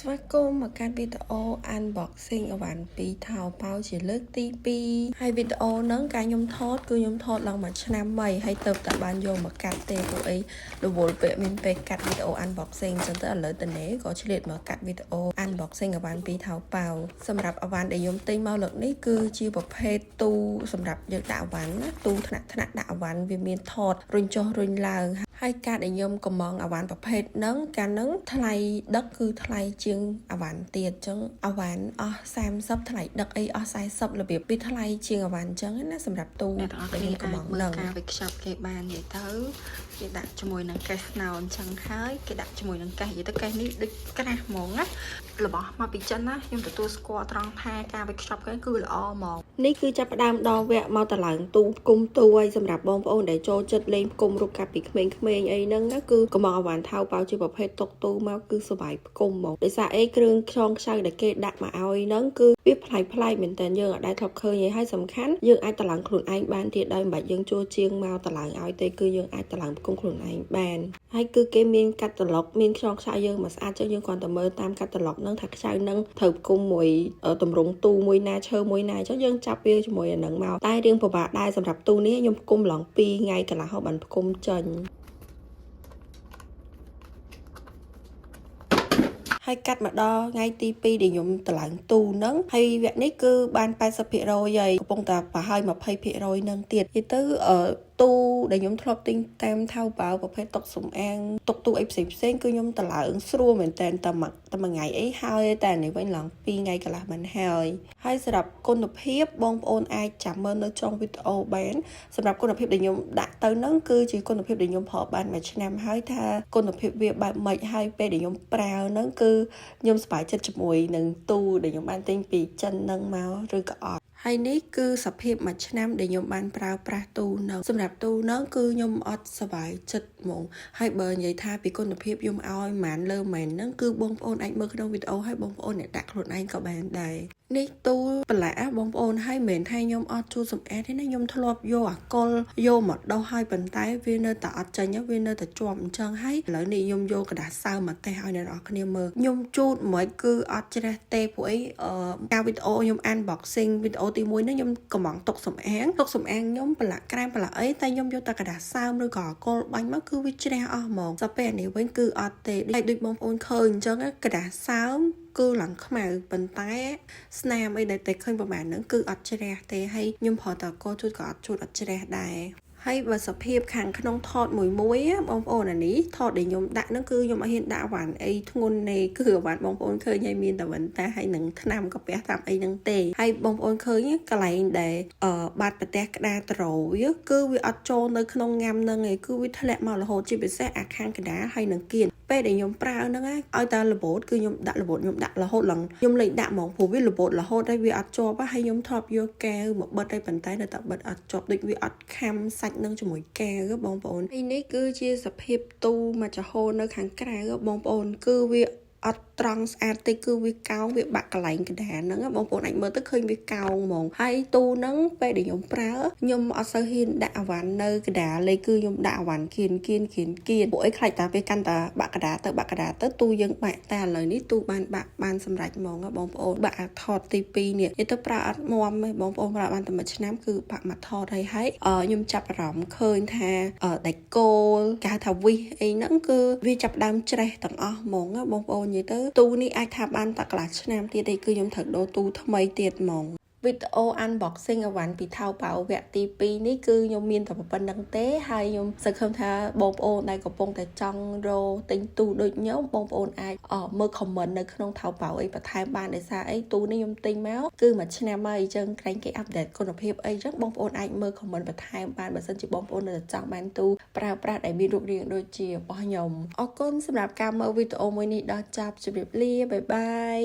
ស្វាគមន៍មកកាន់វីដេអូ unboxing អីវ៉ាន់ពីថៅប៉ៅជាលើកទី2ហើយវីដេអូហ្នឹងកាខ្ញុំថតគឺខ្ញុំថតឡើងមួយឆ្នាំហើយទៅតែបានយកមកកាត់ទេព្រោះអីរវល់ពេកមានពេលកាត់វីដេអូ unboxing អញ្ចឹងទៅឥឡូវតនេះក៏ឆ្លៀតមកកាត់វីដេអូ unboxing អីវ៉ាន់ពីថៅប៉ៅសម្រាប់អីវ៉ាន់ដែលខ្ញុំទិញមកលើកនេះគឺជាប្រភេទទូសម្រាប់យើងដាក់អីវ៉ាន់ណាទូថ្នាក់ដាក់អីវ៉ាន់វាមានថតរុញចុះរុញឡើងហើយការដែលខ្ញុំកំងអីវ៉ាន់ប្រភេទហ្នឹងកាលហ្នឹងថ្លៃដឹកគឺថ្លៃជាងអីវ៉ាន់ទៀតអញ្ចឹងអីវ៉ាន់អស់30ថ្លៃដឹកអីអស់40របៀបពីថ្លៃជាងអីវ៉ាន់អញ្ចឹងណាសម្រាប់ទូដែលខ្ញុំកំងហ្នឹងការវិខ្ចប់គេបាននិយាយទៅគេដាក់ជាមួយនឹងកេសស្នោអញ្ចឹងហើយគេដាក់ជាមួយនឹងកេសនិយាយទៅកេសនេះដូចក្រាស់ហ្មងណារបស់មកពីចិនណាខ្ញុំទទួលស្គាល់ត្រង់ថាការវិខ្ចប់គេគឺល្អហ្មងនេះគឺចាប់ផ្ដើមដល់វគ្គមកតឡើងទូគុំទូឲ្យសម្រាប់បងប្អូនដែលចូលចិត្តលេងគុំរូបកាត់ពីក្មេងៗអីហ្នឹងណាគឺកំងអីវ៉ាន់ថៅប៉ៅជាប្រភេទតុកទូមកគឺសុបាយគុំហ្មងដោយសារអីគ្រឿងខ្យងខ្ចៅដែលគេដាក់មកឲ្យហ្នឹងគឺវាប្លែកមែនតើយើងអាចធ្លាប់ឃើញហើយសំខាន់យើងអាចតឡើងខ្លួនឯងបានទៀតដោយមិនបាច់យើងជួជាងមកតឡើងឲ្យទេគឺយើងអាចតឡើងគុំខ្លួនឯងបានហើយគឺគេមានកាតាឡុកមានខ្យងខ្ចៅយើងមកស្អាតចឹងយើងគ្រាន់តែមើលតាមកាតាឡុកហ្នឹងថាខ្ចៅហ្នឹងត្រូវគុំមួយតម្រង់ទូមួយណាឈើមួយណាអញ្ចឹងយើងចាប់វាជាមួយអាហ្នឹងមកតែរៀងពិបាកដែរសម្រាប់ទូនេះខ្ញុំគុំឡង2ថ្ងៃកន្លះហូបបានគុំចេញហើយកាត់មកដល់ថ្ងៃទី2ដែលខ្ញុំតឡើងទូហ្នឹងហើយវគ្គនេះគឺបាន80%ហើយកំពុងតែប្រហែល20%ហ្នឹងទៀតនិយាយទៅទូដែលខ្ញុំធ្លាប់ទិញតាមថៅប៉ៅប្រភេទតុកសំអាងតុកទូអីផ្សេងគឺខ្ញុំតឡើងស្រួលមែនតើតែមួយថ្ងៃអីហើយតែនេះវិញឡើង2ថ្ងៃកន្លះបានហើយសម្រាប់គុណភាពបងប្អូនអាចចាំមើលនៅចុងវីដេអូបានសម្រាប់គុណភាពដែលខ្ញុំដាក់ទៅហ្នឹងគឺជាគុណភាពដែលខ្ញុំប្រើបានមួយឆ្នាំហើយថាគុណភាពវាបែបម៉េចហើយពេលដែលខ្ញុំប្រើហ្នឹងគឺខ្ញុំសប្បាយចិត្តជាមួយនឹងទូដែលខ្ញុំបានទិញពីចិនហ្នឹងមកឬក៏អត់ហើយនេះគឺសភាពមួយឆ្នាំដែលខ្ញុំបានប្រើប្រាស់ទូហ្នឹងសម្រាប់ទូហ្នឹងគឺខ្ញុំអត់សប្បាយចិត្តហ្មងហើយបើនិយាយថាពីគុណភាពខ្ញុំឲ្យម៉ានលើម៉ែនហ្នឹងគឺបងប្អូនអាចមើលក្នុងវីដេអូហើយបងប្អូនអ្នកដាក់ខ្លួនឯងក៏បានដែរនេះទូប្រឡាក់បងប្អូនហើយមិនមែនថាខ្ញុំអត់ជួសម្អាតទេណាខ្ញុំធ្លាប់យកអាកុលយកមកដោះហើយប៉ុន្តែវានៅតែអត់ចេញវានៅតែជាប់អញ្ចឹងហើយឥឡូវនេះខ្ញុំយកกระดาษសើមមកតេសឲ្យអ្នកនរគ្នាមើលខ្ញុំជូតមិនគឺអត់ជ្រះទេព្រោះអីការវីដេអូខ្ញុំ unboxing វីដេអូទី1ហ្នឹងខ្ញុំកំងទុកសំអាងខ្ញុំប្រឡាក់ក្រែមប្រឡាក់អីតែខ្ញុំយកតែกระดาษសើមឬក៏អាកុលបាញ់មកគឺវាជ្រះអស់ហ្មងតែពេលនេះវិញគឺអត់ទេហើយដូចបងប្អូនឃើញអញ្ចឹងกระดาษសើមគឺឡើងខ្មៅប៉ុន្តែស្នាមអីដែលតែឃើញប្រហែលហ្នឹងគឺអត់ជ្រះទេហើយខ្ញុំប្រើតកោជូតក៏អត់ជ្រះដែរហើយបើសភាពខាងក្នុងថតមួយបងប្អូនអានេះថតដែលខ្ញុំដាក់ហ្នឹងគឺខ្ញុំអត់ហ៊ានដាក់វ៉ាន់អីធ្ងន់ទេគឺវ៉ាន់បងប្អូនឃើញហើយមានតែវ៉ាន់តាហើយនឹងថ្នាំកាពះតាមអីហ្នឹងទេហើយបងប្អូនឃើញកន្លែងដែលបាត់ប្រទេសក្តារត្រវាគឺវាអត់ចូលនៅក្នុងញ៉ាំហ្នឹងឯងគឺវាធ្លាក់មករហូតជាពិសេសអាខាងក្តារហើយនឹងគៀនពេលដែលខ្ញុំប្រើហ្នឹងឲ្យតែរបូតគឺខ្ញុំដាក់របូតខ្ញុំដាក់រហូតឡើងខ្ញុំលេងដាក់ហ្មងព្រោះវារបូតរហូតហើយវាអត់ជាប់ហើយខ្ញុំធ្លាប់យកកែវមកបិទហើយប៉ុន្តែនៅតែបិទអត់ជាប់ដូចវាអត់ខំសាច់នឹងជាមួយកែវបងប្អូនហើយនេះគឺជាសភាពទូមកចំហនៅខាងក្រៅបងប្អូនគឺវាអត់ត្រង់ស្អាតទេគឺវាកោងវាបាក់កន្លែងកណ្ដាលហ្នឹងបងប្អូនអាចមើលទៅឃើញវាកោងហ្មងហើយទូហ្នឹងពេលដែលខ្ញុំប្រើខ្ញុំអត់សូវហ៊ានដាក់អវ៉ាន់នៅកណ្ដាលលេគឺខ្ញុំដាក់អវ៉ាន់គៀនពួកអីខ្លាចតែវាកាន់តែបាក់កណ្ដាលទៅទូយើងបាក់តែឥឡូវនេះទូបានសម្រេចហ្មងបងប្អូនបាក់ថតទី2នេះទៅប្រើអត់មាំទេបងប្អូនប្រើបានតែមួយឆ្នាំគឺបាក់មកថតហើយខ្ញុំចាប់អារម្មណ៍ឃើញថាដៃគោលគេហៅថាវិសអីហ្នឹងគឺវាចាប់ដើមច្រេះទាំងអស់ហ្មងបងប្អូននិយាយទៅទូនេះអាចថាបានតែកន្លះឆ្នាំទៀតទេគឺខ្ញុំត្រូវដូរទូថ្មីទៀតហ្មងវីដេអូ unboxing អីវ៉ាន់ពីថៅប៉ៅវគ្គទី2នេះគឺខ្ញុំមានតែប៉ុណ្្នឹងទេហើយខ្ញុំសង្ឃឹមថាបងប្អូនដែលកំពុងតែចង់រកទិញទូដូចខ្ញុំបងប្អូនអាចមើល comment នៅក្នុងថៅប៉ៅអីបន្ថែមបានដោយសារអីទូនេះខ្ញុំទិញមកគឺមួយឆ្នាំហើយអញ្ចឹងក្រែងគេអាប់ដេតគុណភាពអីអញ្ចឹងបងប្អូនអាចមើល comment បន្ថែមបានបើសិនជាបងប្អូននៅតែចង់បានទូប្រើប្រាស់ដែលមានរូបរាងដូចជារបស់ខ្ញុំអរគុណសម្រាប់ការមើលវីដេអូមួយនេះដល់ចប់ជម្រាបលាបាយបាយ